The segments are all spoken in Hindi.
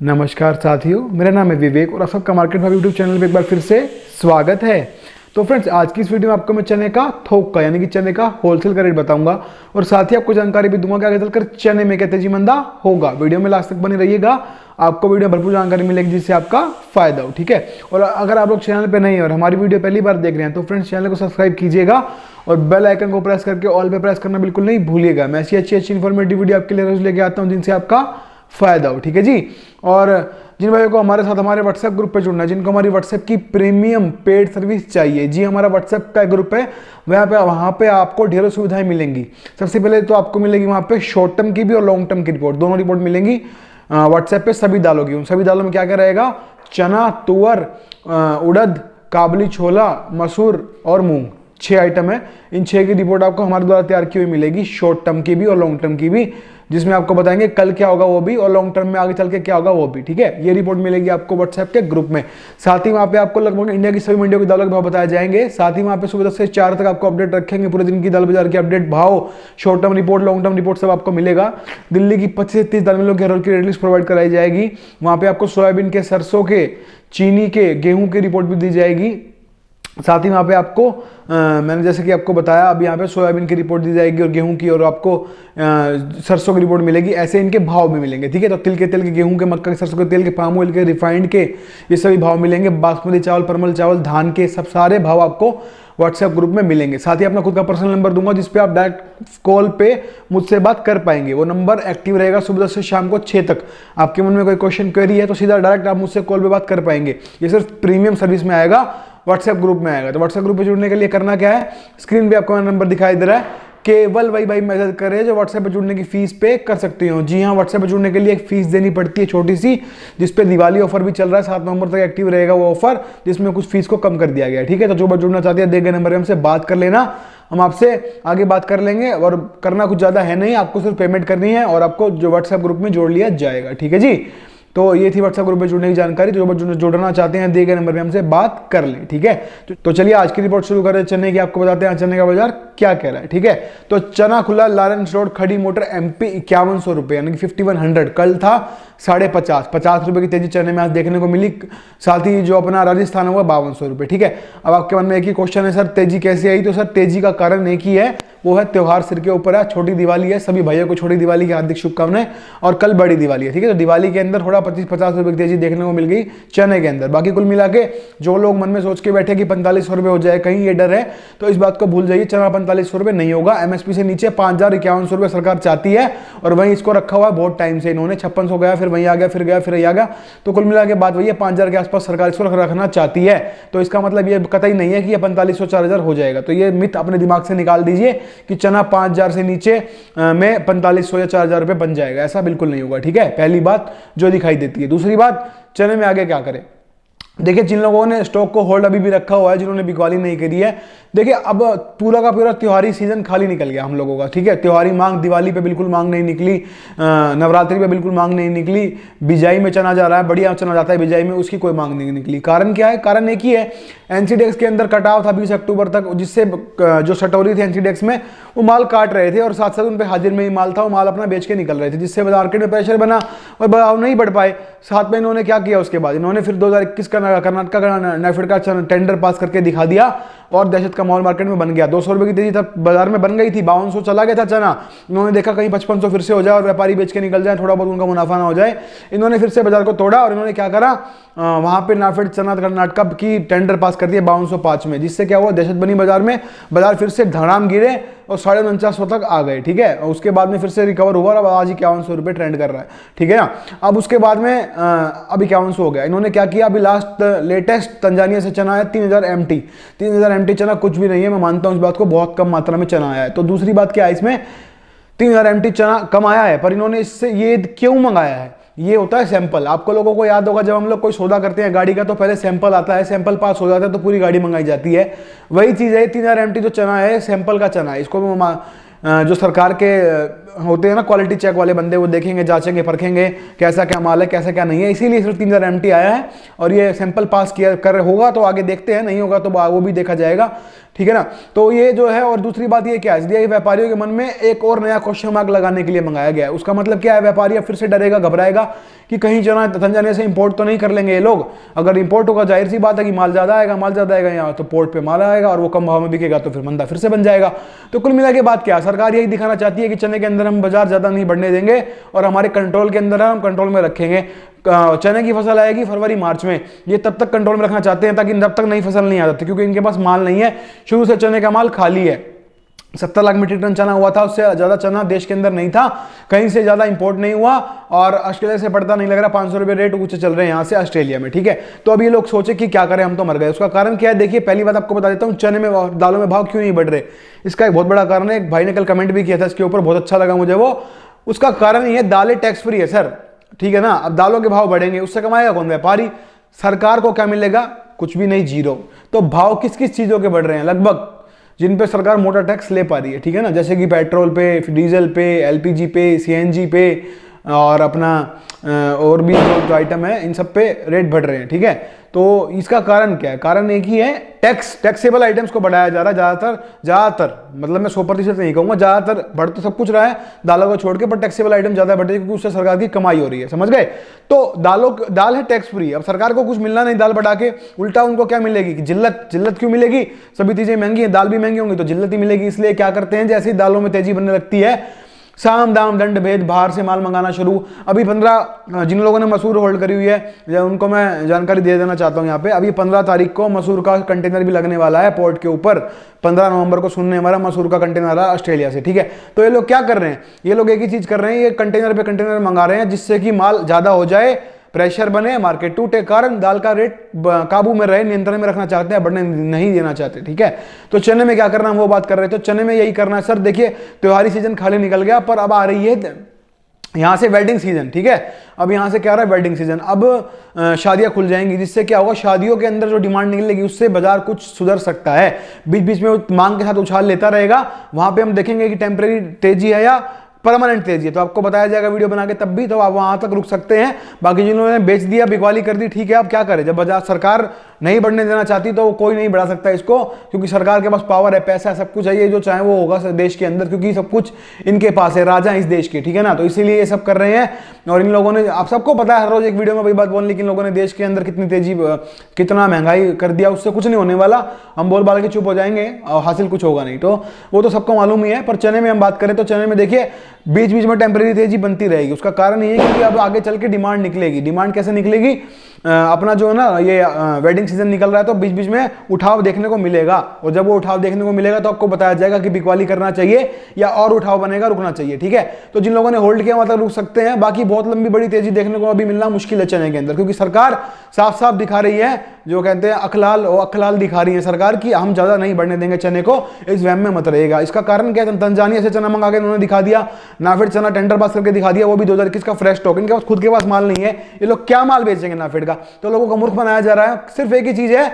नमस्कार साथियों, मेरा नाम है विवेक और आप सबका मार्केट भाव यूट्यूब चैनल पे एक बार फिर से स्वागत है। तो फ्रेंड्स, आज की इस वीडियो में आपको मैं चने का थोक का यानी कि चने का होलसेल का रेट बताऊंगा और साथ ही आपको जानकारी भी दूंगा कि आगे चलकर चने में क्या तेजी मंदा होगा। वीडियो में लास्ट तक बनी रहिएगा, आपको वीडियो में भरपूर जानकारी मिलेगी जिससे आपका फायदा हो। ठीक है, और अगर आप लोग चैनल पर नहीं है और हमारी वीडियो पहली बार देख रहे हैं तो फ्रेंड्स चैनल को सब्सक्राइब कीजिएगा और बेल आइकन को प्रेस करके ऑल पे प्रेस करना बिल्कुल नहीं भूलिएगा। मैं ऐसी अच्छी इन्फॉर्मेटिव वीडियो आपके लिए रोज लेके आता हूँ जिनसे आपका फायदा हो। ठीक है जी। और जिन भाइयों को हमारे साथ हमारे व्हाट्सएप ग्रुप पे जुड़ना है, जिनको हमारी व्हाट्सएप की प्रीमियम पेड सर्विस चाहिए, जी हमारा व्हाट्सएप का ग्रुप है, वहाँ पे आपको ढेरों सुविधाएं मिलेंगी। सबसे पहले तो आपको मिलेगी वहाँ पे शॉर्ट टर्म की भी और लॉन्ग टर्म की रिपोर्ट, दोनों रिपोर्ट मिलेंगी व्हाट्सएप पे सभी दालों की। उन सभी दालों में क्या क्या रहेगा? चना, तुअर, उड़द, काबली छोला, मसूर और मूंग, 6 आइटम है। इन 6 की रिपोर्ट आपको हमारे द्वारा तैयार की हुई मिलेगी, शॉर्ट टर्म की भी और लॉन्ग टर्म की भी, जिसमें आपको बताएंगे कल क्या होगा वो भी और लॉन्ग टर्म में आगे चल के क्या होगा वो भी। ठीक है, ये रिपोर्ट मिलेगी आपको व्हाट्सएप के ग्रुप में। साथ ही वहाँ पे आपको लगभग इंडिया की सभी मंडियों के दालों के भाव बताए जाएंगे। साथ ही वहाँ पे सुबह 10 से 4 तक आपको अपडेट रखेंगे, पूरे दिन की दाल बाजार की अपडेट, भाव, short term report, long term report सब आपको मिलेगा। दिल्ली की 25 से 30 दाल मिलों की हर रोज की रेट लिस्ट प्रोवाइड कराई जाएगी। वहाँ पे आपको सोयाबीन के, सरसों के, चीनी के, गेहूं की रिपोर्ट भी दी जाएगी। साथ ही वहाँ पे आपको मैंने जैसे कि आपको बताया, अब यहाँ पे सोयाबीन की रिपोर्ट दी जाएगी और गेहूं की, और आपको सरसों की रिपोर्ट मिलेगी। ऐसे इनके भाव भी मिलेंगे। ठीक है, तो तिल के तेल के, गेहूं के, मक्का के, सरसों के तेल के, पाम ऑयल के, रिफाइंड के, ये सभी भाव मिलेंगे। बासमती चावल, परमल चावल, धान के, सब सारे भाव आपको व्हाट्सएप ग्रुप में मिलेंगे। साथ ही अपना खुद का पर्सनल नंबर दूंगा जिसपे आप डायरेक्ट कॉल पे मुझसे बात कर पाएंगे। वो नंबर एक्टिव रहेगा सुबह 10 से शाम को 6 तक। आपके मन में कोई क्वेश्चन क्वेरी है तो सीधा डायरेक्ट आप मुझसे कॉल पे बात कर पाएंगे। ये सिर्फ प्रीमियम सर्विस में आएगा, व्हाट्सएप ग्रुप में आएगा। तो व्हाट्सएप ग्रुप पे जुड़ने के लिए करना क्या है? स्क्रीन पे आपको नंबर दिखाई दे रहा है, केवल वही भाई मैसेज करें जो व्हाट्सएप पे जुड़ने की फीस पे कर सकते हो। जी हाँ, व्हाट्सएप पे जुड़ने के लिए एक फीस देनी पड़ती है छोटी सी, जिसपे दिवाली ऑफर भी चल रहा है, 7 नवंबर तक एक्टिव रहेगा वो ऑफर, जिसमें कुछ फीस को कम कर दिया गया है। ठीक है, तो जो बात जुड़ना चाहते हैं दिए गए नंबर पे हमसे बात कर लेना, हम आपसे आगे बात कर लेंगे। और करना कुछ ज्यादा है नहीं, आपको सिर्फ पेमेंट करनी है और आपको जो व्हाट्सएप ग्रुप में जोड़ लिया जाएगा। ठीक है जी। तो ये थी व्हाट्सएप ग्रुप में जुड़ने की जानकारी। तो जो जुड़ना चाहते हैं दिए गए नंबर पे हमसे बात कर लें। ठीक है, तो चलिए आज की रिपोर्ट शुरू करें चने की। आपको बताते हैं चने का बाजार क्या कह रहा है। ठीक है, तो चना खुला लॉरेंस रोड, खड़ी मोटर, एमपी 5100 रुपए यानी कि 5100। कल था 50.5, 50 रुपए की तेजी चने में आज देखने को मिली। साथ ही जो अपना राजस्थान हुआ 5200 रुपए। ठीक है, अब आपके मन में एक ही क्वेश्चन है, सर तेजी कैसे आई? तो सर तेजी का कारण एक ही है, वो है त्योहार सिर के ऊपर है, छोटी दिवाली है। सभी भाइयों को छोटी दिवाली की हार्दिक शुभकामनाएं। और कल बड़ी दिवाली है। ठीक है, तो दिवाली के अंदर थोड़ा 25-50 रुपए की तेजी देखने को मिल गई चने के अंदर। बाकी कुल मिला के जो लोग मन में सोच के बैठे कि 4500 रुपए हो जाए, कहीं ये डर है, तो इस बात को भूल जाइए। चना 4500 रुपए नहीं होगा। एमएसपी से नीचे 5051 रुपए सरकार चाहती है और वहीं इसको रखा हुआ है बहुत टाइम से। इन्होंने 5600 गया, फिर वहीं आ गया, फिर गया, फिर आ गया। तो कुल मिला के बात वही है, 5000 के आसपास सरकार इसको रखना चाहती है। तो इसका मतलब ये कतई नहीं है कि ये 4500-4000 हो जाएगा। तो ये मिथ अपने दिमाग से निकाल दीजिए कि चना 5000 से नीचे में 4500 या 4000 रुपए बन जाएगा। ऐसा बिल्कुल नहीं होगा। ठीक है, पहली बात जो दिखाई देती है। दूसरी बात, चने में आगे क्या करें? देखिए, जिन लोगों ने स्टॉक को होल्ड अभी भी रखा हुआ है, जिन्होंने बिकवाली नहीं करी है, देखिए अब पूरा का पूरा त्योहारी सीजन खाली निकल गया हम लोगों का। ठीक है, त्योहारी मांग, दिवाली पे बिल्कुल मांग नहीं निकली, नवरात्रि पे बिल्कुल मांग नहीं निकली, बिजाई में चना जा रहा है, बढ़िया चना जाता है बिजाई में, उसकी कोई मांग नहीं निकली। कारण क्या है? कारण एक ही है, एनसीडेक्स के अंदर कटाव था 20 अक्टूबर तक, जिससे जो सटोरी थे एनसीडेक्स में वो माल काट रहे थे और साथ साथ उन पर हाजिर में ही माल था, वो माल अपना बेच के निकल रहे थे, जिससे मार्केट में प्रेशर बना और भाव नहीं बढ़ पाए। साथ में इन्होंने क्या किया? उसके बाद इन्होंने फिर 2021 का कर्नाटक का नाफेड का टेंडर पास करके दिखा दिया और दहशत का माहौल मार्केट में बन गया। 200 रुपए की तेजी तक बाजार में बन गई थी, 5200 चला गया था चना। इन्होंने देखा कहीं 5500 फिर से हो जाए और व्यापारी बेच के निकल जाए, थोड़ा बहुत उनका मुनाफा ना हो जाए। इन्होंने फिर से बाजार को तोड़ा और इन्होंने क्या करा? वहां पे नाफेड चना कर्नाटक की टेंडर पास कर दिया 5205 में, जिससे क्या हुआ? दहशत बनी बाजार में, बाजार फिर से धड़ाम गिरे और 4950 तक आ गए। ठीक है, और उसके बाद में फिर से रिकवर हुआ और आज 5100 रुपए ट्रेंड कर रहा है। ठीक है ना, अब उसके बाद में अभी 5100 हो गया। इन्होंने क्या किया? अभी लास्ट लेटेस्ट तंजानिया से चना आया 3000 MT। 3000 MT चना कुछ भी नहीं है, मैं मानता हूं इस बात को, बहुत कम मात्रा में चना आया है। तो दूसरी बात क्या है इसमें? 3000 MT चना कम आया है, पर इन्होंने इससे ये क्यों मंगाया है? ये होता है सैंपल। आपको लोगों को याद होगा, जब हम लोग कोई सौदा करते हैं गाड़ी का तो पहले सैंपल आता है, सैंपल पास हो जाता है तो पूरी गाड़ी मंगाई जाती है। वही चीज़ है, 3000 MT जो चना है सैंपल का चना है। इसको जो सरकार के होते हैं ना क्वालिटी चेक वाले बंदे, वो देखेंगे, जांचेंगे, परखेंगे कैसा क्या माल है, कैसा क्या नहीं है। इसीलिए सिर्फ 3000 MT आया है और ये सैंपल पास किया कर होगा तो आगे देखते हैं, नहीं होगा तो वो भी देखा जाएगा। ठीक है ना। तो ये जो है, और दूसरी बात ये क्या है, एसडीआई व्यापारियों के मन में एक और नया क्वेश्चन मार्क लगाने के लिए मंगाया गया है। उसका मतलब क्या है, व्यापारी अब फिर से डरेगा, घबराएगा कि कहीं तंजानिया से इंपोर्ट तो नहीं कर लेंगे ये लोग। अगर इंपोर्ट होगा जाहिर सी बात है कि माल ज्यादा आएगा यहाँ, तो पोर्ट पे माल आएगा और वो कम भाव में बिकेगा, तो फिर मंदा फिर से बन जाएगा। तो कुल मिला के बात क्या है, सरकार यही दिखाना चाहती है कि चने के अंदर हम बाजार ज्यादा नहीं बढ़ने देंगे और हमारे कंट्रोल के अंदर हम कंट्रोल में रखेंगे। चने की फसल आएगी फरवरी मार्च में, ये तब तक कंट्रोल में रखना चाहते हैं ताकि जब तक नई फसल नहीं आ जाती, क्योंकि इनके पास माल नहीं है, शुरू से चने का माल खाली है। 70 लाख मीट्रिक टन चना हुआ था, उससे ज्यादा चना देश के अंदर नहीं था, कहीं से ज्यादा इंपोर्ट नहीं हुआ और ऑस्ट्रेलिया से पड़ता नहीं लग रहा। 500 रुपए रेट ऊंचे चल रहे हैं यहाँ से ऑस्ट्रेलिया में, ठीक है। तो अब ये लोग सोचे कि क्या करें, हम तो मर गए। उसका कारण क्या है, देखिए पहली बात आपको बता देता हूँ, चने में दालों में भाव क्यों नहीं बढ़ रहे, इसका एक बहुत बड़ा कारण है। एक भाई ने कल कमेंट भी किया था इसके ऊपर, बहुत अच्छा लगा मुझे वो। उसका कारण ये, दालें टैक्स फ्री है सर, ठीक है ना। अब दालों के भाव बढ़ेंगे, उससे कमाएगा कौन, व्यापारी। सरकार को क्या मिलेगा, कुछ भी नहीं, जीरो। तो भाव किस किस चीजों के बढ़ रहे हैं, लगभग जिन पे सरकार मोटा टैक्स ले पा रही है, ठीक है ना, जैसे कि पेट्रोल पे, डीजल पे, एलपीजी पे, सीएनजी पे और अपना और भी जो आइटम है, इन सब पे रेट बढ़ रहे हैं, ठीक है। तो इसका कारण क्या है, कारण एक ही है, टैक्सेबल आइटम्स को बढ़ाया जा रहा है ज्यादातर, मतलब मैं 100% नहीं कहूंगा, ज्यादातर बढ़ तो सब कुछ रहा है दालों को छोड़ के, पर टैक्सेबल आइटम ज्यादा बढ़ रही है क्योंकि उससे सरकार की कमाई हो रही है, समझ गए। तो दाल है टैक्स फ्री, अब सरकार को कुछ मिलना नहीं दाल बढ़ा के, उल्टा उनको क्या मिलेगी, जिल्लत क्यों मिलेगी, सभी चीजें महंगी है, दाल भी महंगी होंगी तो जिल्लत ही मिलेगी। इसलिए क्या करते हैं, जैसे ही दालों में तेजी बनने लगती है, साम दाम दंड भेद, बाहर से माल मंगाना शुरू। अभी 15 जिन लोगों ने मसूर होल्ड करी हुई है उनको मैं जानकारी दे देना चाहता हूं यहाँ पे, अभी 15 तारीख को मसूर का कंटेनर भी लगने वाला है पोर्ट के ऊपर। 15 नवंबर को सुनने हमारा मसूर का कंटेनर आ रहा है ऑस्ट्रेलिया से, ठीक है। तो ये लोग क्या कर रहे हैं, ये लोग एक ही चीज कर रहे हैं, ये कंटेनर पे कंटेनर मंगा रहे हैं जिससे कि माल ज्यादा हो जाए, प्रेशर बने, मार्केट टूटे, कारण दाल का रेट काबू में रहे, नियंत्रण में रखना चाहते हैं, बढ़ने नहीं देना चाहते, ठीक है। तो चने में क्या करना है वो बात कर रहे थे। तो चने में यही करना है सर, देखिए त्योहारी सीजन खाली निकल गया, पर अब आ रही है यहां से वेडिंग सीजन, ठीक है। अब यहां से क्या आ रहा है, वेडिंग सीजन। अब शादियां खुल जाएंगी, जिससे क्या होगा, शादियों के अंदर जो डिमांड निकलेगी उससे बाजार कुछ सुधर सकता है। बीच बीच में मांग के साथ उछाल लेता रहेगा, वहां पे हम देखेंगे कि टेम्परेरी तेजी है या परमानेंट तेजी है, तो आपको बताया जाएगा वीडियो बना के तब भी, तो आप वहां तक रुक सकते हैं। बाकी जिन्होंने बेच दिया, बिकवाली कर दी, ठीक है, आप क्या करें, जब बाजार सरकार नहीं बढ़ने देना चाहती तो कोई नहीं बढ़ा सकता इसको, क्योंकि सरकार के पास पावर है, पैसा है, सब कुछ है, ये जो चाहे वो होगा देश के अंदर, क्योंकि सब कुछ इनके पास है, राजा इस देश के, ठीक है ना। तो इसीलिए ये सब कर रहे हैं। और इन लोगों ने, आप सबको पता है, हर रोज एक वीडियो में वही बात बोलने, लेकिन लोगों ने देश के अंदर कितनी तेजी, कितना महंगाई कर दिया, उससे कुछ नहीं होने वाला, हम बोल बाल के चुप हो जाएंगे और हासिल कुछ होगा नहीं, तो वो तो सबको मालूम ही है। पर चने में हम बात करें तो चने में देखिए बीच बीच में टेम्परेरी तेजी बनती रहेगी। उसका कारण ये है कि अब आगे चल के डिमांड निकलेगी। डिमांड कैसे निकलेगी, अपना जो है ना, ये वेडिंग सीजन निकल रहा है तो बीच बीच में उठाव देखने को मिलेगा, और जब वो उठाव देखने को मिलेगा तो आपको बताया जाएगा कि बिकवाली करना चाहिए या और उठाव बनेगा, रुकना चाहिए, ठीक है। तो जिन लोगों ने होल्ड किया मतलब रुक सकते हैं, बाकी बहुत लंबी बड़ी तेजी देखने को अभी मिलना मुश्किल है चने के अंदर, क्योंकि सरकार साफ साफ दिखा रही है, जो कहते हैं अखलाल दिखा रही है सरकार की, हम ज्यादा नहीं बढ़ने देंगे चने को, इस वहम में मत रहेगा। इसका कारण क्या है, तंजानिया से चना मंगा के उन्होंने दिखा दिया, नाफेड चना टेंडर पास करके दिखा दिया, वो भी 2021 का फ्रेश स्टॉक, इनके पास खुद के पास माल नहीं है, ये लोग क्या माल बेचेंगे नाफेड का। तो लोगों को मूर्ख बनाया जा रहा है। सिर्फ एक ही चीज है,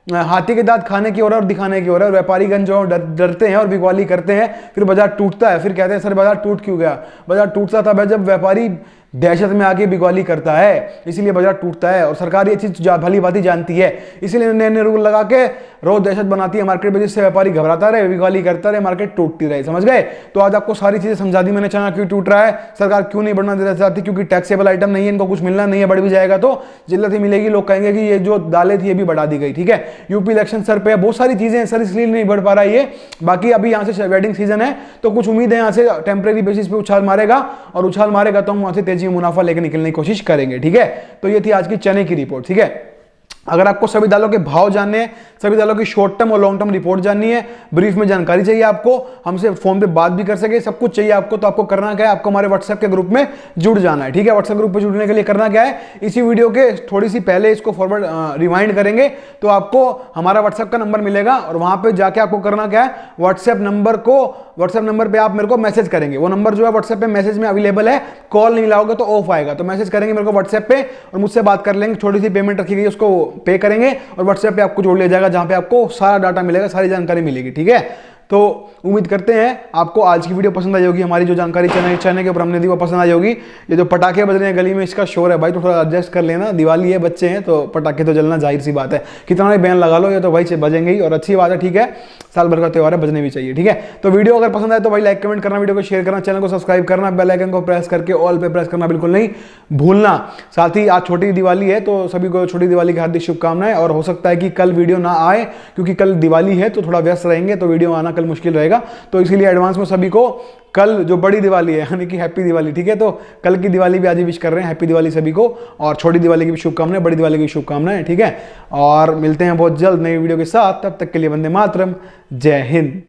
हाथी के दांत खाने की हो रहा है और दिखाने की हो रहा है। व्यापारीगण जो डरते हैं और बिकवाली करते हैं, फिर बाजार टूटता है, फिर कहते हैं सर बाजार टूट क्यों गया। बाजार टूटता था जब व्यापारी दहशत में आके बिकवाली करता है, इसीलिए बाजार टूटता है, और सरकार ये चीज भली भांति जानती है, इसीलिए नए नए रूल लगा के रोज दहशत बनाती है मार्केट में, जिससे व्यापारी घबराता रहे, बिकवाली करता रहे, मार्केट टूटती रहे, समझ गए। तो आज आपको सारी चीजें समझा दी मैंने, चना क्यों टूट रहा है, सरकार क्यों नहीं बढ़ना देना चाहती, क्योंकि टैक्सेबल आइटम नहीं है, इनको कुछ मिलना नहीं है, बढ़ भी जाएगा तो जिल्लत ही मिलेगी, लोग कहेंगे कि ये जो दालें थी ये भी बढ़ा दी गई, ठीक है। यूपी इलेक्शन सर पे, बहुत सारी चीजें सर, इसलिए नहीं बढ़ पा रहा है ये। बाकी अभी यहाँ से वेडिंग सीजन है तो कुछ उम्मीद है यहाँ से टेम्परेरी बेसिस पे उछाल मारेगा, और उछाल मारेगा तो हम वहां से तेजी मुनाफा लेकर निकलने की कोशिश करेंगे, ठीक है। तो ये थी आज की चने की रिपोर्ट, ठीक है। अगर आपको सभी दालों के भाव जानने हैं, सभी दालों की शॉर्ट टर्म और लॉन्ग टर्म रिपोर्ट जाननी है, ब्रीफ में जानकारी चाहिए आपको, हमसे फोन पे बात भी कर सके, सब कुछ चाहिए आपको, तो आपको करना क्या है, आपको हमारे व्हाट्सएप के ग्रुप में जुड़ जाना है, ठीक है। व्हाट्सएप ग्रुप पे जुड़ने के लिए करना क्या है, इसी वीडियो के थोड़ी सी पहले इसको फॉरवर्ड रिमाइंड करेंगे तो आपको हमारा व्हाट्सएप का नंबर मिलेगा, और वहां पर जाके आपको करना क्या है, व्हाट्सएप नंबर पे आप मेरे को मैसेज करेंगे। वो नंबर जो है व्हाट्सएप पे मैसेज में अवेलेबल है, कॉल नहीं लाओगे तो ऑफ आएगा, तो मैसेज करेंगे मेरे को व्हाट्सएप पे और मुझसे बात कर लेंगे, छोटी सी पेमेंट रखी गई उसको पे करेंगे और व्हाट्सएप पे आपको जोड़ लिया जाएगा, जहां पे आपको सारा डाटा मिलेगा, सारी जानकारी मिलेगी, ठीक है। तो उम्मीद करते हैं आपको आज की वीडियो पसंद आई होगी। हमारी जो जानकारी चैनल के ऊपर हमने दी वो पसंद आई होगी। ये जो पटाखे बज रहे हैं गली में, इसका शोर है भाई, तो थोड़ा एडजस्ट कर लेना। दिवाली है, बच्चे हैं, तो पटाखे तो जलना जाहिर सी बात है। कितना भी बैन लगा लो, ये तो भाई बजेंगे ही, और अच्छी बात है, ठीक है, साल भर का त्यौहार है, बजने भी चाहिए, ठीक है। तो वीडियो अगर पसंद आए तो भाई लाइक कमेंट करना, वीडियो को शेयर करना, चैनल को सब्सक्राइब करना, बेल आइकन को प्रेस करके ऑल पे प्रेस करना बिल्कुल नहीं भूलना। साथ ही आज छोटी दिवाली है, तो सभी को छोटी दिवाली की हार्दिक शुभकामनाएं। और हो सकता है कि कल वीडियो ना आए, क्योंकि कल दिवाली है, तो थोड़ा व्यस्त रहेंगे, तो वीडियो आना कल मुश्किल रहेगा। तो इसीलिए एडवांस में सभी को कल जो बड़ी दिवाली है, यानी कि हैप्पी दिवाली, ठीक है। तो कल की दिवाली भी आज ही विश कर रहे हैं, हैप्पी दिवाली सभी को, और छोटी दिवाली की भी शुभकामनाएं, बड़ी दिवाली की शुभकामनाएं, ठीक है। और मिलते हैं बहुत जल्द नई वीडियो के साथ, तब तक के लिए वंदे मातरम, जय हिंद।